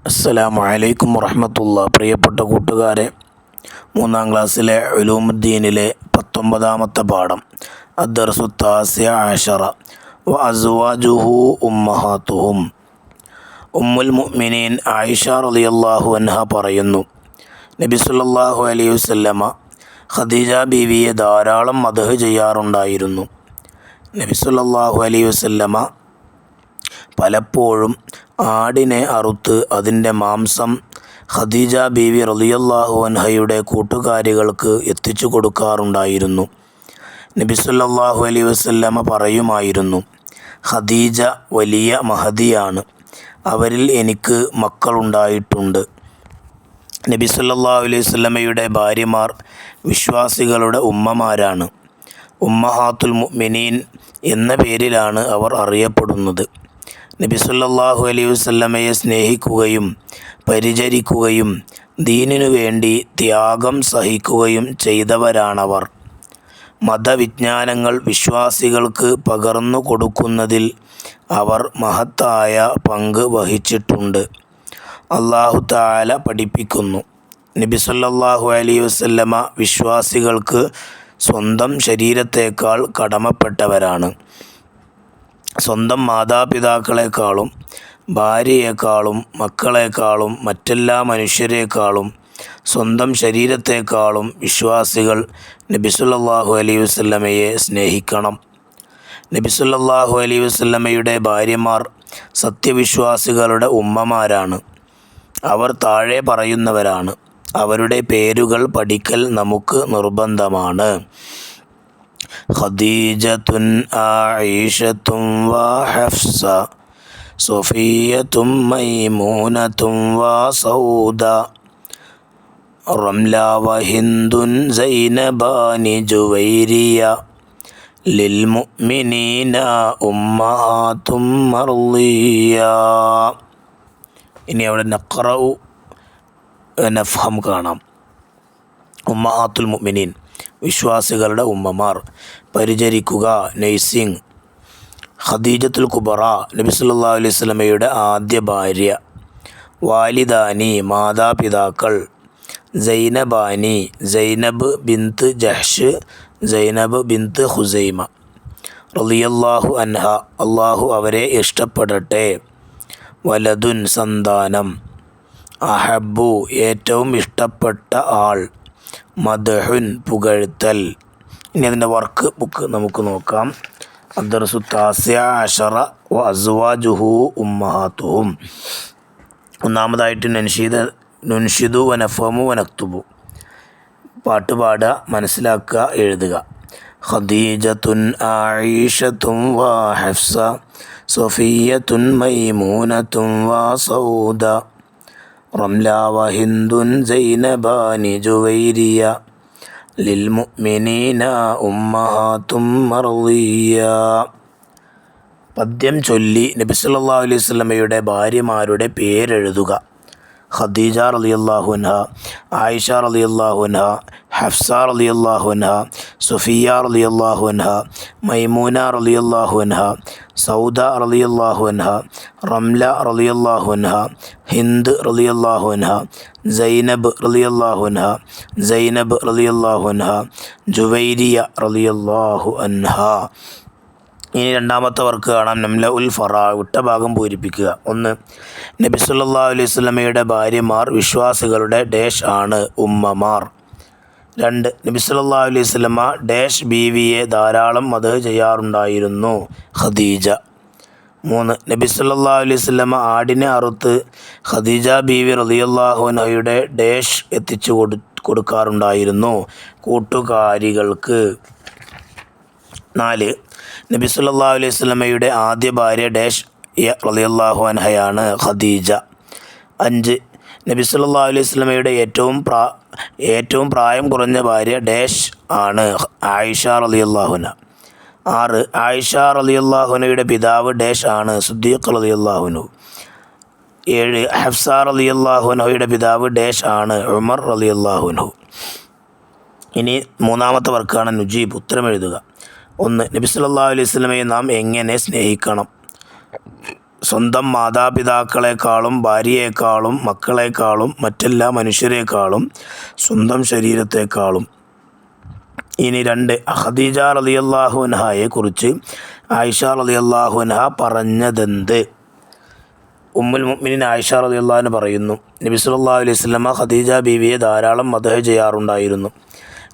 അസ്സലാമു അലൈക്കും വറഹ്മത്തുള്ളാഹി. പ്രിയപ്പെട്ട കൂട്ടുകാരെ, 3-ാം ക്ലാസ്സിലെ ഉലൂമുദ്ദീനിലെ 19-ാമത്തെ പാഠം അദ്ദർസു താസിഅ അശറ വ അസ്വാജുഹു ഉമ്മഹാത്തുഹും. ഉമ്മുൽ മുഅ്മിനീൻ ആയിഷ റളിയല്ലാഹു അൻഹ പറയുന്നു, നബി സല്ലല്ലാഹു അലൈഹി വസല്ലമ ഖദീജ ബീവിയെ ധാരാളം മദ്ഹ് ചെയ്യാറുണ്ടായിരുന്നു. നബി സല്ലല്ലാഹു അലൈഹി വസല്ലമ പലപ്പോഴും ആടിനെ അറുത്ത് അതിൻ്റെ മാംസം ഖദീജ ബീവി റളിയല്ലാഹു അൻഹയുടെ കൂട്ടുകാരികൾക്ക് എത്തിച്ചു കൊടുക്കാറുണ്ടായിരുന്നു. നബി സല്ലല്ലാഹു അലൈഹി വസല്ലമ പറയുമായിരുന്നു, ഖദീജ വലിയ മഹദിയാണ്, അവരിൽ എനിക്ക് മക്കളുണ്ടായിട്ടുണ്ട്. നബി സല്ലല്ലാഹു അലൈഹി വസല്ലമയുടെ ഭാര്യമാർ വിശ്വാസികളുടെ ഉമ്മമാരാണ്. ഉമ്മഹാത്തുൽ മുഅ്മിനീൻ എന്ന പേരിലാണ് അവർ അറിയപ്പെടുന്നത്. നബി സല്ലല്ലാഹു അലൈഹി വസല്ലമയെ സ്നേഹിക്കുകയും പരിചരിക്കുകയും ദീനിനു വേണ്ടി ത്യാഗം സഹിക്കുകയും ചെയ്തവരാണവർ. മതവിജ്ഞാനങ്ങൾ വിശ്വാസികൾക്ക് പകർന്നു കൊടുക്കുന്നതിൽ അവർ മഹത്തായ പങ്ക് വഹിച്ചിട്ടുണ്ട്. അല്ലാഹു തആല പഠിപ്പിക്കുന്നു, നബി സല്ലല്ലാഹു അലൈഹി വസല്ലമ വിശ്വാസികൾക്ക് സ്വന്തം ശരീരത്തേക്കാൾ കടമപ്പെട്ടവരാണ്. സ്വന്തം മാതാപിതാക്കളെക്കാളും ഭാര്യയെക്കാളും മക്കളെക്കാളും മറ്റെല്ലാ മനുഷ്യരെക്കാളും സ്വന്തം ശരീരത്തെക്കാളും വിശ്വാസികൾ നബി സല്ലല്ലാഹു അലൈഹി വസല്ലമയെ സ്നേഹിക്കണം. നബി സല്ലല്ലാഹു അലൈഹി വസല്ലമയുടെ ഭാര്യമാർ സത്യവിശ്വാസികളുടെ ഉമ്മമാരാണ്. അവർ താഴെ പറയുന്നവരാണ്. അവരുടെ പേരുകൾ പഠിക്കൽ നമുക്ക് നിർബന്ധമാണ്. ഖദീജത്തുൻ ആയിഷത്തും വഹഫ്സ സഫിയ്യത്തും മൈമൂനത്തും വസൗദ റംല വഹിന്ദുൻ സൈനബാനി ജുവൈരിയ ലിൽമുഅ്മിനീന ഉമ്മഹാത്തും മർളിയ. ഇനി അവിടെ നഖറഉ നഫ്ഹം കാണാം. ഉമ്മഹാത്തുൽ മുഅ്മിനീൻ വിശ്വാസികളുടെ ഉമ്മമാർ. പരിചരിക്കുക നഴ്സിംഗ്. ഖദീജത്തുൽ കുബറ നബി സല്ലല്ലാഹു അലൈഹി വസല്ലമയുടെ ആദ്യ ഭാര്യ. വാലിദാനി മാതാപിതാക്കൾ. സൈനബാനി സൈനബ് ബിന്ത് ജഹ്ഷ്, സൈനബ് ബിന്ത് ഖുസൈമ റളിയല്ലാഹു അൻഹ, അള്ളാഹു അവരെ ഇഷ്ടപ്പെടട്ടെ. വലതുൻ സന്താനം. അഹബ്ബു ഏറ്റവും ഇഷ്ടപ്പെട്ട ആൾ. മദ്ഹുൻ പുകഴ്ത്തൽ. ഇനി അതിൻ്റെ വർക്ക് ബുക്ക് നമുക്ക് നോക്കാം. അദ്ദർസു താസിഅ അശറ വ അസ്വാജുഹു ഉമ്മഹാത്തുഹും. ഒന്നാമതായിട്ട് നുൻഷിദു വ നഫ്ഹമു വ നക്തുബു. പാട്ട് പാടുക, മനസ്സിലാക്കുക, എഴുതുക. ഖദീജത്തുൻ ആയിഷത്തും വ ഹഫ്സ സഫിയ്യത്തുൻ മൈമൂനത്തും വ സൗദ റംല വഹിന്ദുൻ സൈനബാനി ജുവൈരിയ ലിൽമുഅ്മിനീന ഉമ്മഹാത്തും മർളിയ. പദ്യം ചൊല്ലി നബി സല്ലല്ലാഹു അലൈഹി വസല്ലമയുടെ ഭാര്യമാരുടെ പേരെഴുതുക. ഖദീജ റളിയല്ലാഹു അൻഹ, ആയിഷ റളിയല്ലാഹു അൻഹ, ഹഫ്സ റളിയല്ലാഹു അൻഹ, സുഫിയ റളിയല്ലാഹു അൻഹ, മൈമൂന റളിയല്ലാഹു അൻഹ, സൗദ റളിയല്ലാഹു അൻഹ, റംല റളിയല്ലാഹു അൻഹ, ഹിന്ദ് റളിയല്ലാഹു അൻഹ, സൈനബ് റളിയല്ലാഹു അൻഹ, സൈനബ് റളിയല്ലാഹു അൻഹ, ജുവൈരിയ റളിയല്ലാഹു അൻഹ. ഇനി രണ്ടാമത്തെ വർക്ക് കാണാം. നംല ഉൽ ഫറാ, വിട്ട ഭാഗം പൂരിപ്പിക്കുക. 1. നബി സല്ലല്ലാഹു അലൈഹി വസല്ലമയുടെ ഭാര്യമാർ വിശ്വാസികളുടെ ഡാഷ് ആണ്, ഉമ്മമാർ. 2. നബി സല്ലല്ലാഹു അലൈഹി വസല്ലമ ഡാഷ് ബീവിയെ ധാരാളം മദ്ഹ് ചെയ്യാറുണ്ടായിരുന്നു, ഖദീജ. 3. നബി സല്ലല്ലാഹു അലൈഹി വസല്ലമ ആടിനെ അറുത്ത് ഖദീജ ബീവി റളിയല്ലാഹു അൻഹയുടെ ഡാഷ് എത്തിച്ചു കൊടുക്കാറുണ്ടായിരുന്നു, കൂട്ടുകാരികൾക്ക്. 4. നബി സല്ലല്ലാഹു അലൈഹി വസല്ലമയുടെ ആദ്യ ഭാര്യ ഡാഷ് റളിയല്ലാഹു അൻഹയാണ്, ഖദീജ. 5. നബി സല്ലല്ലാഹു അലൈഹി വസല്ലമയുടെ ഏറ്റവും പ്രായം കുറഞ്ഞ ഭാര്യ ഡാഷ് ആണ്, ആയിഷ റളിയല്ലാഹു അൻഹ. 6. ആയിഷ റളിയല്ലാഹു അൻഹയുടെ പിതാവ് ഡാഷ് ആണ്, സിദ്ദീഖ് റളിയല്ലാഹു അൻഹു. 7. ഹഫ്സ റളിയല്ലാഹു അൻഹയുടെ പിതാവ് ഡാഷ് ആണ്, ഉമർ റളിയല്ലാഹു അൻഹു. ഇനി മൂന്നാമത്തെ വർക്കാണ് നുജീബ്, ഉത്തരം എഴുതുക. 1. നബി സല്ലല്ലാഹു അലൈഹി വസല്ലമയെ നാം എങ്ങനെ സ്നേഹിക്കണം? സ്വന്തം മാതാപിതാക്കളെക്കാളും ഭാര്യയെക്കാളും മക്കളെക്കാളും മറ്റെല്ലാ മനുഷ്യരെക്കാളും സ്വന്തം ശരീരത്തെക്കാളും. ഇനി 2, ഖദീജ റളിയല്ലാഹു അൻഹയെ കുറിച്ച് ആയിഷ റളിയല്ലാഹു അൻഹ പറഞ്ഞതെന്ത്? ഉമ്മുൽ മുഅ്മിനീൻ ആയിഷ റളിയല്ലാഹു അൻഹ പറയുന്നു, നബി സല്ലല്ലാഹു അലൈഹി വസല്ലമ ഖദീജ ബീവിയെ ധാരാളം മദ്ഹ് ചെയ്യാറുണ്ടായിരുന്നു.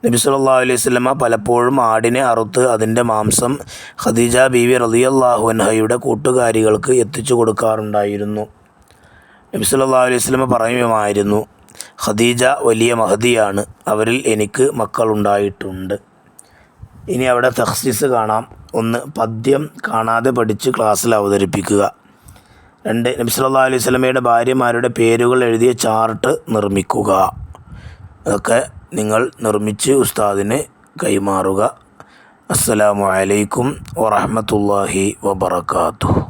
നബി സല്ലല്ലാഹു അലൈഹി വസല്ലമ പലപ്പോഴും ആടിനെ അറുത്ത് അതിൻ്റെ മാംസം ഖദീജ ബീവി റളിയല്ലാഹു അൻഹയുടെ കൂട്ടുകാരികൾക്ക് എത്തിച്ചു കൊടുക്കാറുണ്ടായിരുന്നു. നബി സല്ലല്ലാഹു അലൈഹി വസല്ലമ പറയുമായിരുന്നു, ഖദീജ വലിയ മഹദിയാണ്, അവരിൽ എനിക്ക് മക്കളുണ്ടായിട്ടുണ്ട്. ഇനി അവിടെ തഖ്സീസ് കാണാം. 1, പദ്യം കാണാതെ പഠിച്ച് ക്ലാസ്സിൽ അവതരിപ്പിക്കുക. 2, നബി സല്ലല്ലാഹു അലൈഹി വസല്ലമയുടെ ഭാര്യമാരുടെ പേരുകൾ എഴുതിയ ചാർട്ട് നിർമ്മിക്കുക. അതൊക്കെ നിങ്ങൾ നിർമ്മിച്ച് ഉസ്താദിന് കൈമാറുക. അസ്സലാമു അലൈക്കും വറഹ്മത്തുള്ളാഹി വബറകാതുഹു.